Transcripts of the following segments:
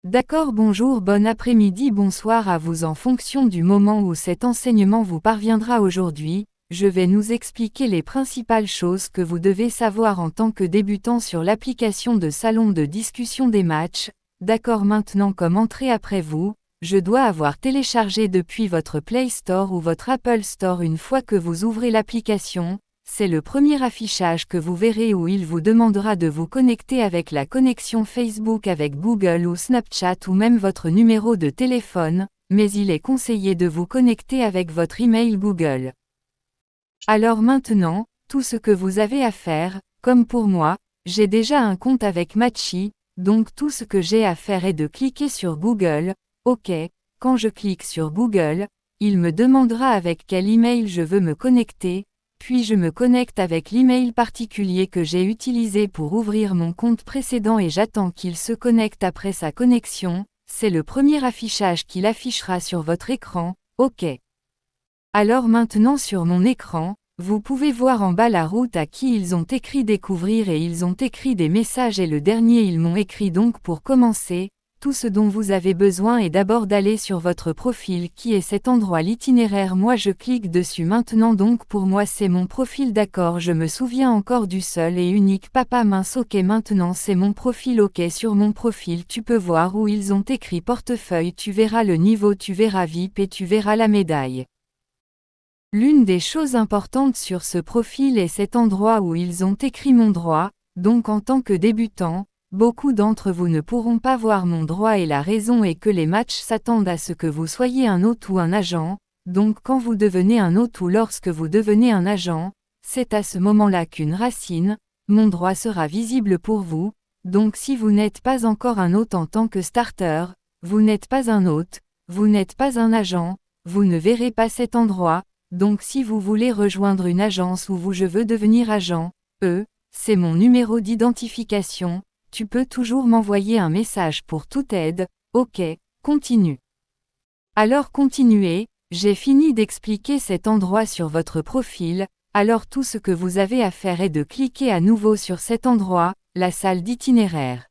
D'accord, bonjour, bon après-midi, bonsoir à vous en fonction du moment où cet enseignement vous parviendra aujourd'hui. Je vais nous expliquer les principales choses que vous devez savoir en tant que débutant sur l'application de salon de discussion des matchs. D'accord, maintenant comme entrée après vous, je dois avoir téléchargé depuis votre Play Store ou votre Apple Store. Une fois que vous ouvrez l'application, c'est le premier affichage que vous verrez où il vous demandera de vous connecter avec la connexion Facebook avec Google ou Snapchat ou même votre numéro de téléphone, mais il est conseillé de vous connecter avec votre email Google. Alors maintenant, tout ce que vous avez à faire, comme pour moi, j'ai déjà un compte avec Matchy, donc tout ce que j'ai à faire est de cliquer sur Google. OK, quand je clique sur Google, il me demandera avec quel email je veux me connecter. Puis je me connecte avec l'email particulier que j'ai utilisé pour ouvrir mon compte précédent et j'attends qu'il se connecte. Après sa connexion, c'est le premier affichage qu'il affichera sur votre écran. OK. Alors maintenant sur mon écran, vous pouvez voir en bas la route à qui ils ont écrit découvrir et ils ont écrit des messages et le dernier ils m'ont écrit. Donc pour commencer, tout ce dont vous avez besoin est d'abord d'aller sur votre profil qui est cet endroit l'itinéraire. Moi je clique dessus maintenant, donc pour moi c'est mon profil. D'accord, je me souviens encore du seul et unique papa mince. OK, maintenant c'est mon profil. OK, sur mon profil tu peux voir où ils ont écrit portefeuille, tu verras le niveau, tu verras VIP et tu verras la médaille. L'une des choses importantes sur ce profil est cet endroit où ils ont écrit mon droit, donc en tant que débutant, beaucoup d'entre vous ne pourront pas voir mon droit et la raison est que les matchs s'attendent à ce que vous soyez un hôte ou un agent, donc quand vous devenez un hôte ou lorsque vous devenez un agent, c'est à ce moment-là qu'une racine, mon droit sera visible pour vous, donc si vous n'êtes pas encore un hôte en tant que starter, vous n'êtes pas un hôte, vous n'êtes pas un agent, vous ne verrez pas cet endroit. Donc si vous voulez rejoindre une agence ou je veux devenir agent, c'est mon numéro d'identification, tu peux toujours m'envoyer un message pour toute aide. OK, continue. Alors continuez, j'ai fini d'expliquer cet endroit sur votre profil, alors tout ce que vous avez à faire est de cliquer à nouveau sur cet endroit, la salle d'itinéraire.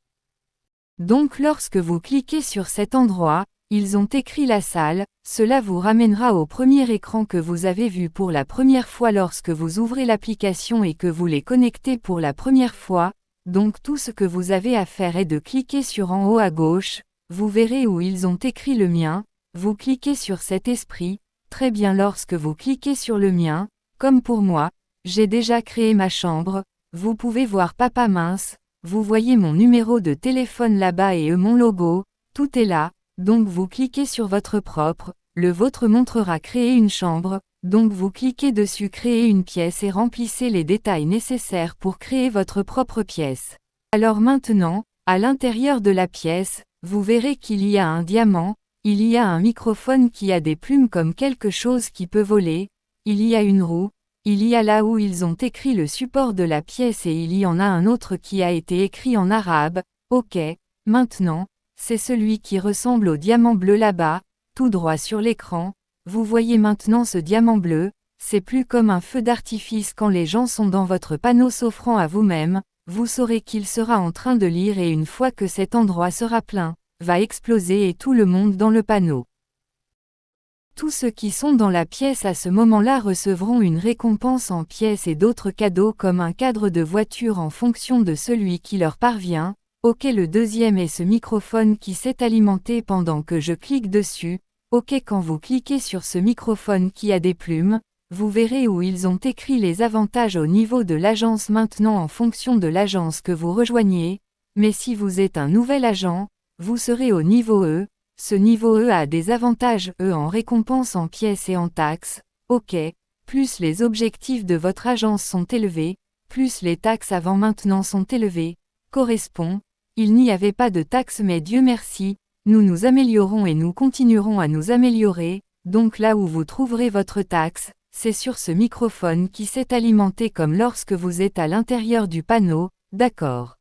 Donc lorsque vous cliquez sur cet endroit, ils ont écrit la salle, cela vous ramènera au premier écran que vous avez vu pour la première fois lorsque vous ouvrez l'application et que vous les connectez pour la première fois, donc tout ce que vous avez à faire est de cliquer sur en haut à gauche, vous verrez où ils ont écrit le mien, vous cliquez sur cet esprit, très bien. Lorsque vous cliquez sur le mien, comme pour moi, j'ai déjà créé ma chambre, vous pouvez voir papa mince, vous voyez mon numéro de téléphone là-bas et mon logo, tout est là. Donc vous cliquez sur votre propre, le vôtre montrera créer une chambre, donc vous cliquez dessus créer une pièce et remplissez les détails nécessaires pour créer votre propre pièce. Alors maintenant, à l'intérieur de la pièce, vous verrez qu'il y a un diamant, il y a un microphone qui a des plumes comme quelque chose qui peut voler, il y a une roue, il y a là où ils ont écrit le support de la pièce et il y en a un autre qui a été écrit en arabe. OK, maintenant, c'est celui qui ressemble au diamant bleu là-bas, tout droit sur l'écran. Vous voyez maintenant ce diamant bleu, c'est plus comme un feu d'artifice quand les gens sont dans votre panneau s'offrant à vous-même, vous saurez qu'il sera en train de lire et une fois que cet endroit sera plein, va exploser et tout le monde dans le panneau. Tous ceux qui sont dans la pièce à ce moment-là recevront une récompense en pièces et d'autres cadeaux comme un cadre de voiture en fonction de celui qui leur parvient. OK, le deuxième est ce microphone qui s'est alimenté pendant que je clique dessus. OK, quand vous cliquez sur ce microphone qui a des plumes, vous verrez où ils ont écrit les avantages au niveau de l'agence maintenant en fonction de l'agence que vous rejoignez. Mais si vous êtes un nouvel agent, vous serez au niveau E. Ce niveau E a des avantages E en récompense en pièces et en taxes. OK, plus les objectifs de votre agence sont élevés, plus les taxes avant maintenant sont élevées, correspond. Il n'y avait pas de taxes mais Dieu merci, nous nous améliorons et nous continuerons à nous améliorer, donc là où vous trouverez votre taxe, c'est sur ce microphone qui s'est alimenté comme lorsque vous êtes à l'intérieur du panneau, d'accord.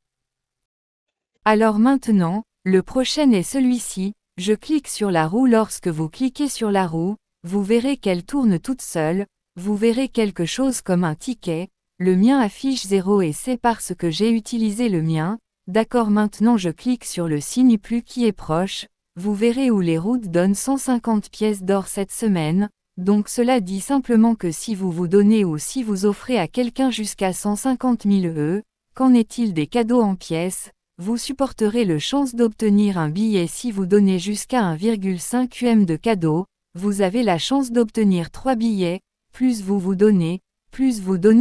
Alors maintenant, le prochain est celui-ci, je clique sur la roue. Lorsque vous cliquez sur la roue, vous verrez qu'elle tourne toute seule, vous verrez quelque chose comme un ticket, le mien affiche 0 et c'est parce que j'ai utilisé le mien. d'accord maintenant je clique sur le signe plus qui est proche, vous verrez où les routes donnent 150 pièces d'or cette semaine, donc cela dit simplement que si vous vous donnez ou si vous offrez à quelqu'un jusqu'à 150 000 qu'en est-il des cadeaux en pièces, vous supporterez le chance d'obtenir un billet si vous donnez jusqu'à 1,5 UM de cadeaux, vous avez la chance d'obtenir 3 billets, plus vous donnez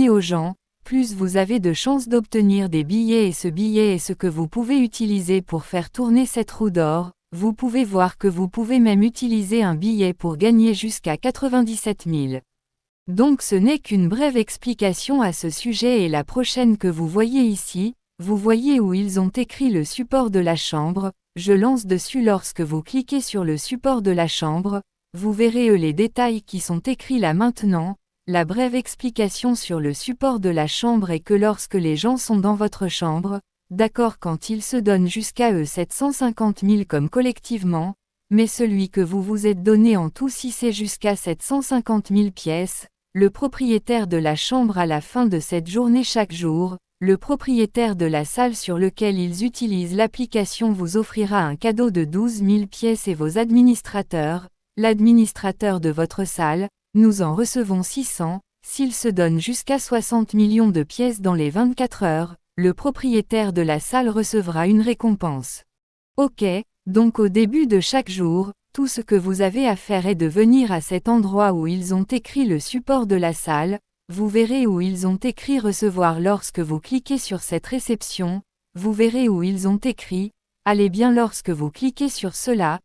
aux gens, plus vous avez de chances d'obtenir des billets et ce billet est ce que vous pouvez utiliser pour faire tourner cette roue d'or, vous pouvez voir que vous pouvez même utiliser un billet pour gagner jusqu'à 97 000. Donc ce n'est qu'une brève explication à ce sujet et la prochaine que vous voyez ici, vous voyez où ils ont écrit le support de la chambre, je lance dessus lorsque vous cliquez sur le support de la chambre, vous verrez les détails qui sont écrits là maintenant. La brève explication sur le support de la chambre est que lorsque les gens sont dans votre chambre, d'accord quand ils se donnent jusqu'à 750 000 comme collectivement, mais celui que vous vous êtes donné en tout si c'est jusqu'à 750 000 pièces, le propriétaire de la chambre à la fin de cette journée chaque jour, le propriétaire de la salle sur lequel ils utilisent l'application vous offrira un cadeau de 12 000 pièces et vos administrateurs, l'administrateur de votre salle, nous en recevons 600, s'il se donne jusqu'à 60 millions de pièces dans les 24 heures, le propriétaire de la salle recevra une récompense. Ok, donc au début de chaque jour, tout ce que vous avez à faire est de venir à cet endroit où ils ont écrit le support de la salle, vous verrez où ils ont écrit recevoir lorsque vous cliquez sur cette réception, vous verrez où ils ont écrit, allez bien lorsque vous cliquez sur cela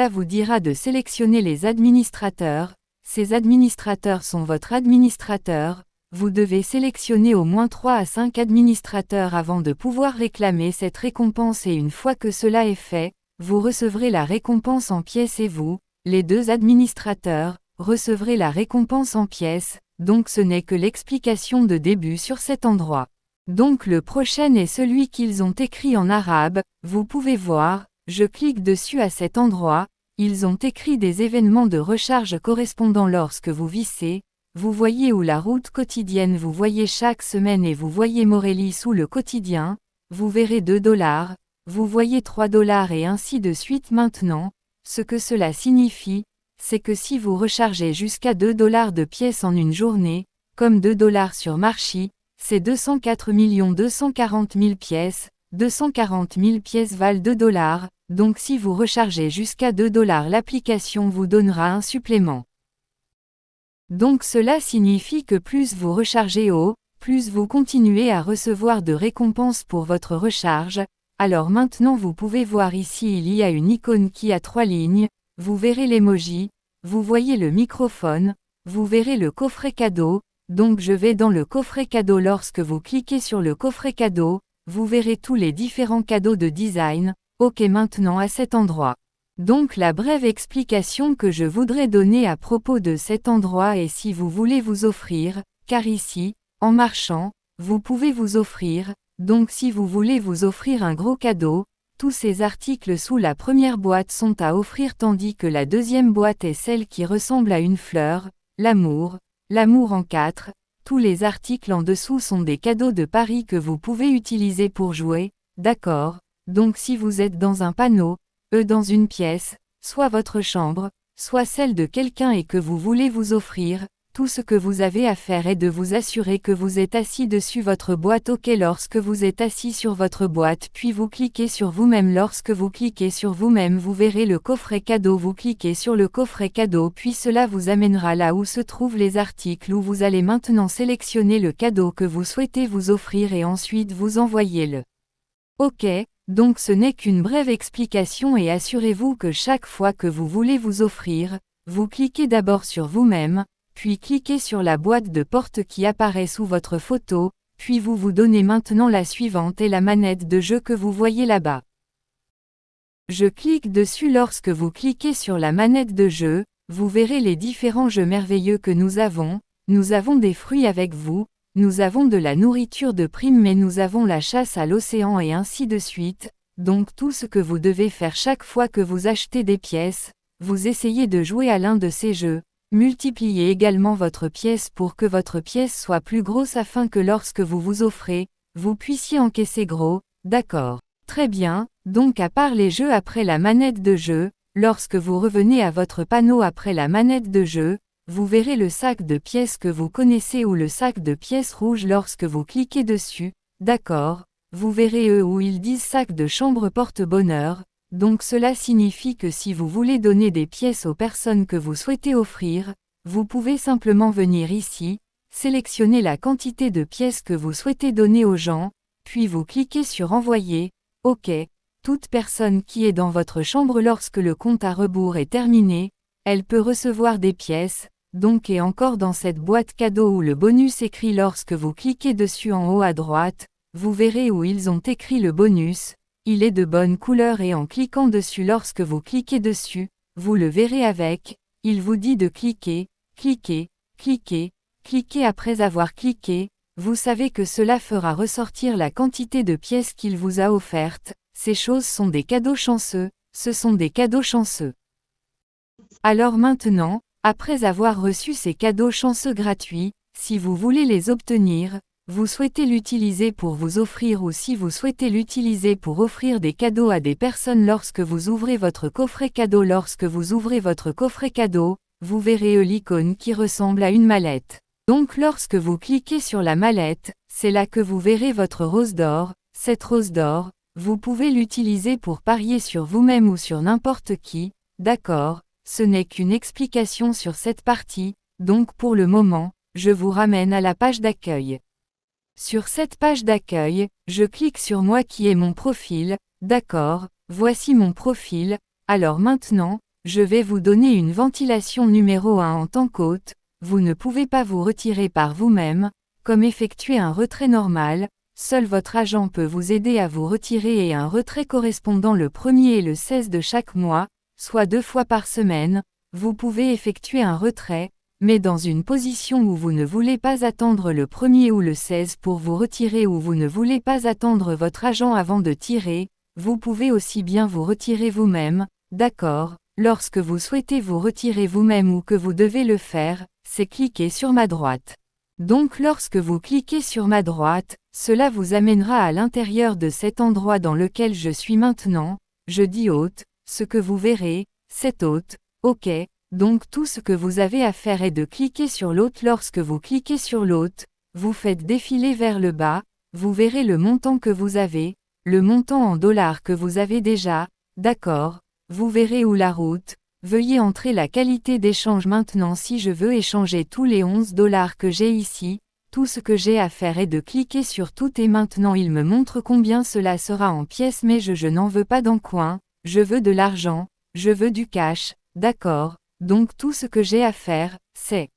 vous dira de sélectionner les administrateurs. Ces administrateurs sont votre administrateur, vous devez sélectionner au moins 3 à 5 administrateurs avant de pouvoir réclamer cette récompense et une fois que cela est fait, vous recevrez la récompense en pièces et vous, les 2 administrateurs, recevrez la récompense en pièces, donc ce n'est que l'explication de début sur cet endroit. Donc le prochain est celui qu'ils ont écrit en arabe, vous pouvez voir, je clique dessus à cet endroit, ils ont écrit des événements de recharge correspondant lorsque vous vissez, vous voyez où la route quotidienne vous voyez chaque semaine et vous voyez Morelli sous le quotidien, vous verrez $2, vous voyez $3 et ainsi de suite maintenant, ce que cela signifie, c'est que si vous rechargez jusqu'à $2 de pièces en une journée, comme $2 sur Marchi, c'est 204 240 000 pièces, 240 000 pièces valent $2, donc si vous rechargez jusqu'à $2 l'application vous donnera un supplément. Donc cela signifie que plus vous rechargez haut, plus vous continuez à recevoir de récompenses pour votre recharge, alors maintenant vous pouvez voir ici il y a une icône qui a 3 lignes, vous verrez l'emoji, vous voyez le microphone, vous verrez le coffret cadeau, donc je vais dans le coffret cadeau lorsque vous cliquez sur le coffret cadeau, vous verrez tous les différents cadeaux de design, ok maintenant à cet endroit. Donc la brève explication que je voudrais donner à propos de cet endroit est si vous voulez vous offrir, car ici, en marchant, vous pouvez vous offrir, donc si vous voulez vous offrir un gros cadeau, tous ces articles sous la première boîte sont à offrir tandis que la deuxième boîte est celle qui ressemble à une fleur, l'amour en 4, tous les articles en dessous sont des cadeaux de paris que vous pouvez utiliser pour jouer, d'accord, donc si vous êtes dans un panneau, dans une pièce, soit votre chambre, soit celle de quelqu'un et que vous voulez vous offrir, tout ce que vous avez à faire est de vous assurer que vous êtes assis dessus votre boîte OK lorsque vous êtes assis sur votre boîte puis vous cliquez sur vous-même lorsque vous cliquez sur vous-même vous verrez le coffret cadeau vous cliquez sur le coffret cadeau puis cela vous amènera là où se trouvent les articles où vous allez maintenant sélectionner le cadeau que vous souhaitez vous offrir et ensuite vous envoyer le OK. Donc ce n'est qu'une brève explication et assurez-vous que chaque fois que vous voulez vous offrir, vous cliquez d'abord sur vous-même, puis cliquez sur la boîte de porte qui apparaît sous votre photo, puis vous vous donnez maintenant la suivante et la manette de jeu que vous voyez là-bas. Je clique dessus lorsque vous cliquez sur la manette de jeu, vous verrez les différents jeux merveilleux que nous avons des fruits avec vous, nous avons de la nourriture de prime mais nous avons la chasse à l'océan et ainsi de suite, donc tout ce que vous devez faire chaque fois que vous achetez des pièces, vous essayez de jouer à l'un de ces jeux. Multipliez également votre pièce pour que votre pièce soit plus grosse afin que lorsque vous vous offrez, vous puissiez encaisser gros, D'accord. Très bien, donc à part les jeux après la manette de jeu, lorsque vous revenez à votre panneau après la manette de jeu, vous verrez le sac de pièces que vous connaissez ou le sac de pièces rouge lorsque vous cliquez dessus, d'accord, vous verrez eux où ils disent sac de chambre porte-bonheur, donc cela signifie que si vous voulez donner des pièces aux personnes que vous souhaitez offrir, vous pouvez simplement venir ici, sélectionner la quantité de pièces que vous souhaitez donner aux gens, puis vous cliquez sur envoyer, OK. Toute personne qui est dans votre chambre lorsque le compte à rebours est terminé, elle peut recevoir des pièces, donc et encore dans cette boîte cadeau où le bonus écrit lorsque vous cliquez dessus en haut à droite, vous verrez où ils ont écrit le bonus, il est de bonne couleur et en cliquant dessus lorsque vous cliquez dessus, vous le verrez avec, il vous dit de cliquer, cliquer, cliquer, cliquer après avoir cliqué, vous savez que cela fera ressortir la quantité de pièces qu'il vous a offertes. Ces choses sont des cadeaux chanceux, ce sont des cadeaux chanceux. Alors maintenant, après avoir reçu ces cadeaux chanceux gratuits, si vous voulez les obtenir, vous souhaitez l'utiliser pour vous offrir ou si vous souhaitez l'utiliser pour offrir des cadeaux à des personnes lorsque vous ouvrez votre coffret cadeau. Lorsque vous ouvrez votre coffret cadeau, vous verrez l'icône qui ressemble à une mallette. Donc lorsque vous cliquez sur la mallette, c'est là que vous verrez votre rose d'or. Cette rose d'or, vous pouvez l'utiliser pour parier sur vous-même ou sur n'importe qui, d'accord, ce n'est qu'une explication sur cette partie, donc pour le moment, je vous ramène à la page d'accueil. Sur cette page d'accueil, je clique sur moi qui est mon profil, d'accord, voici mon profil, alors maintenant, je vais vous donner une ventilation numéro 1 en tant qu'hôte, vous ne pouvez pas vous retirer par vous-même, comme effectuer un retrait normal. Seul votre agent peut vous aider à vous retirer et un retrait correspondant le 1er et le 16 de chaque mois, soit 2 fois par semaine, vous pouvez effectuer un retrait, mais dans une position où vous ne voulez pas attendre le 1er ou le 16 pour vous retirer ou vous ne voulez pas attendre votre agent avant de tirer, vous pouvez aussi bien vous retirer vous-même, d'accord, lorsque vous souhaitez vous retirer vous-même ou que vous devez le faire, c'est cliquer sur ma droite. Donc lorsque vous cliquez sur ma droite, cela vous amènera à l'intérieur de cet endroit dans lequel je suis maintenant, je dis hôte, ce que vous verrez, c'est hôte, OK, donc tout ce que vous avez à faire est de cliquer sur l'hôte. Lorsque vous cliquez sur l'hôte, vous faites défiler vers le bas, vous verrez le montant que vous avez, le montant en dollars que vous avez déjà, d'accord, vous verrez où la route. Veuillez entrer la qualité d'échange maintenant si je veux échanger tous les 11 $ que j'ai ici, tout ce que j'ai à faire est de cliquer sur tout et maintenant il me montre combien cela sera en pièces mais je n'en veux pas d'en coin, je veux de l'argent, je veux du cash, d'accord, donc tout ce que j'ai à faire, c'est.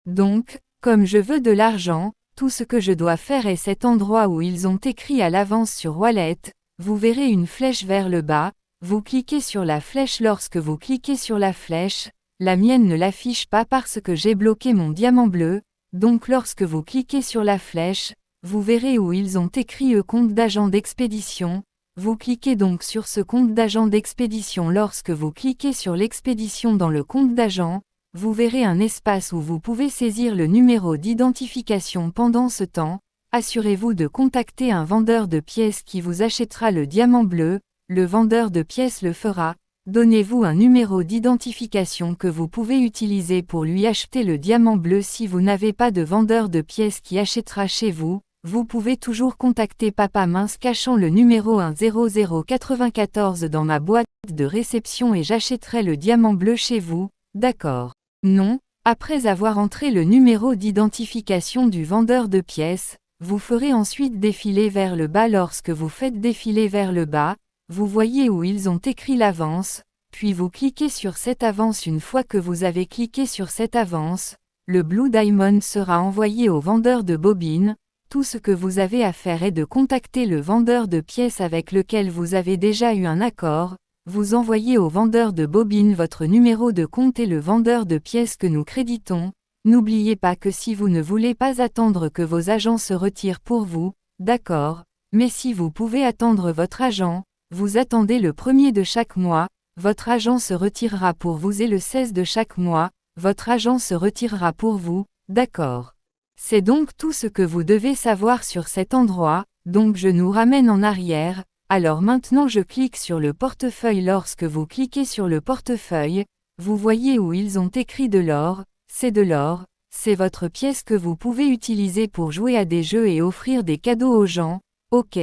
Donc, comme je veux de l'argent, tout ce que je dois faire est cet endroit où ils ont écrit à l'avance sur Wallet, vous verrez une flèche vers le bas. Vous cliquez sur la flèche. Lorsque vous cliquez sur la flèche, la mienne ne l'affiche pas parce que j'ai bloqué mon diamant bleu, donc lorsque vous cliquez sur la flèche, vous verrez où ils ont écrit compte d'agent d'expédition, vous cliquez donc sur ce compte d'agent d'expédition. Lorsque vous cliquez sur l'expédition dans le compte d'agent, vous verrez un espace où vous pouvez saisir le numéro d'identification. Pendant ce temps, assurez-vous de contacter un vendeur de pièces qui vous achètera le diamant bleu. Le vendeur de pièces le fera, donnez-vous un numéro d'identification que vous pouvez utiliser pour lui acheter le diamant bleu. Si vous n'avez pas de vendeur de pièces qui achètera chez vous, vous pouvez toujours contacter Papa Mince cachant le numéro 10094 dans ma boîte de réception et j'achèterai le diamant bleu chez vous, d'accord. Non, après avoir entré le numéro d'identification du vendeur de pièces, vous ferez ensuite défiler vers le bas. Lorsque vous faites défiler vers le bas, vous voyez où ils ont écrit l'avance, puis vous cliquez sur cette avance. Une fois que vous avez cliqué sur cette avance, le Blue Diamond sera envoyé au vendeur de bobines. Tout ce que vous avez à faire est de contacter le vendeur de pièces avec lequel vous avez déjà eu un accord, vous envoyez au vendeur de bobines votre numéro de compte et le vendeur de pièces que nous créditons. N'oubliez pas que si vous ne voulez pas attendre que vos agents se retirent pour vous, d'accord, mais si vous pouvez attendre votre agent, vous attendez le 1er de chaque mois, votre agent se retirera pour vous et le 16 de chaque mois, votre agent se retirera pour vous, d'accord. C'est donc tout ce que vous devez savoir sur cet endroit, donc je nous ramène en arrière. Alors maintenant je clique sur le portefeuille. Lorsque vous cliquez sur le portefeuille, vous voyez où ils ont écrit de l'or, c'est de l'or, c'est votre pièce que vous pouvez utiliser pour jouer à des jeux et offrir des cadeaux aux gens. Ok,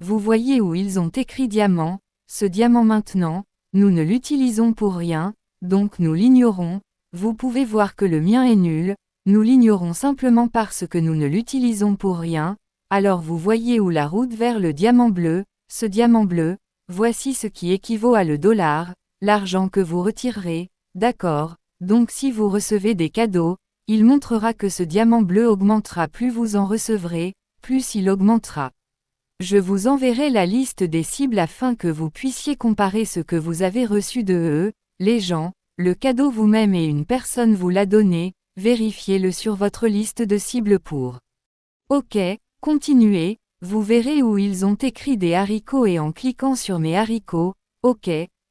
vous voyez où ils ont écrit diamant, ce diamant maintenant, nous ne l'utilisons pour rien, donc nous l'ignorons. Vous pouvez voir que le mien est nul, nous l'ignorons simplement parce que nous ne l'utilisons pour rien. Alors vous voyez où la route vers le diamant bleu, ce diamant bleu, voici ce qui équivaut à le dollar, l'argent que vous retirerez, d'accord, donc si vous recevez des cadeaux, il montrera que ce diamant bleu augmentera, plus vous en recevrez, plus il augmentera. Je vous enverrai la liste des cibles afin que vous puissiez comparer ce que vous avez reçu de eux, les gens, le cadeau vous-même et une personne vous l'a donné, vérifiez-le sur votre liste de cibles pour. Ok, continuez. Vous verrez où ils ont écrit des haricots et en cliquant sur mes haricots, ok,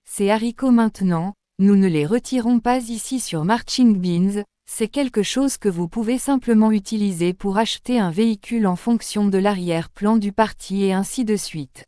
ces haricots maintenant, nous ne les retirons pas ici sur Marching Beans, c'est quelque chose que vous pouvez simplement utiliser pour acheter un véhicule en fonction de l'arrière-plan du parti et ainsi de suite.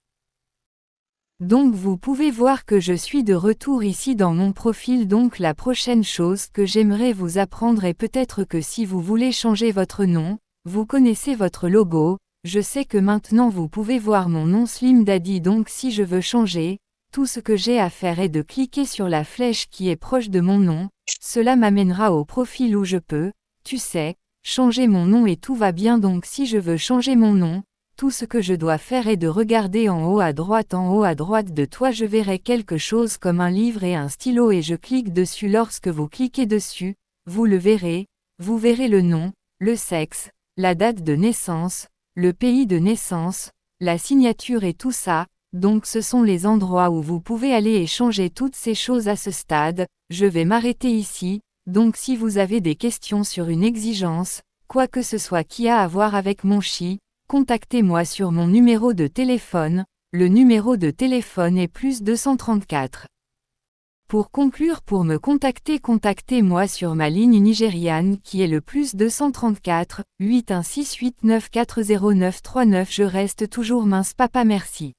Donc vous pouvez voir que je suis de retour ici dans mon profil. Donc la prochaine chose que j'aimerais vous apprendre est peut-être que si vous voulez changer votre nom, vous connaissez votre logo. Je sais que maintenant vous pouvez voir mon nom Slim Daddy, donc si je veux changer, tout ce que j'ai à faire est de cliquer sur la flèche qui est proche de mon nom, cela m'amènera au profil où je peux, tu sais, changer mon nom et tout va bien. Donc si je veux changer mon nom, tout ce que je dois faire est de regarder en haut à droite de toi je verrai quelque chose comme un livre et un stylo et je clique dessus. Lorsque vous cliquez dessus, vous le verrez, vous verrez le nom, le sexe, la date de naissance, le pays de naissance, la signature et tout ça, donc ce sont les endroits où vous pouvez aller et changer toutes ces choses à ce stade. Je vais m'arrêter ici, donc si vous avez des questions sur une exigence, quoi que ce soit qui a à voir avec mon chi, contactez-moi sur mon numéro de téléphone, le numéro de téléphone est +234. Pour conclure, pour me contacter, contactez-moi sur ma ligne nigériane qui est le +234 8168940939. Je reste toujours mince papa, merci.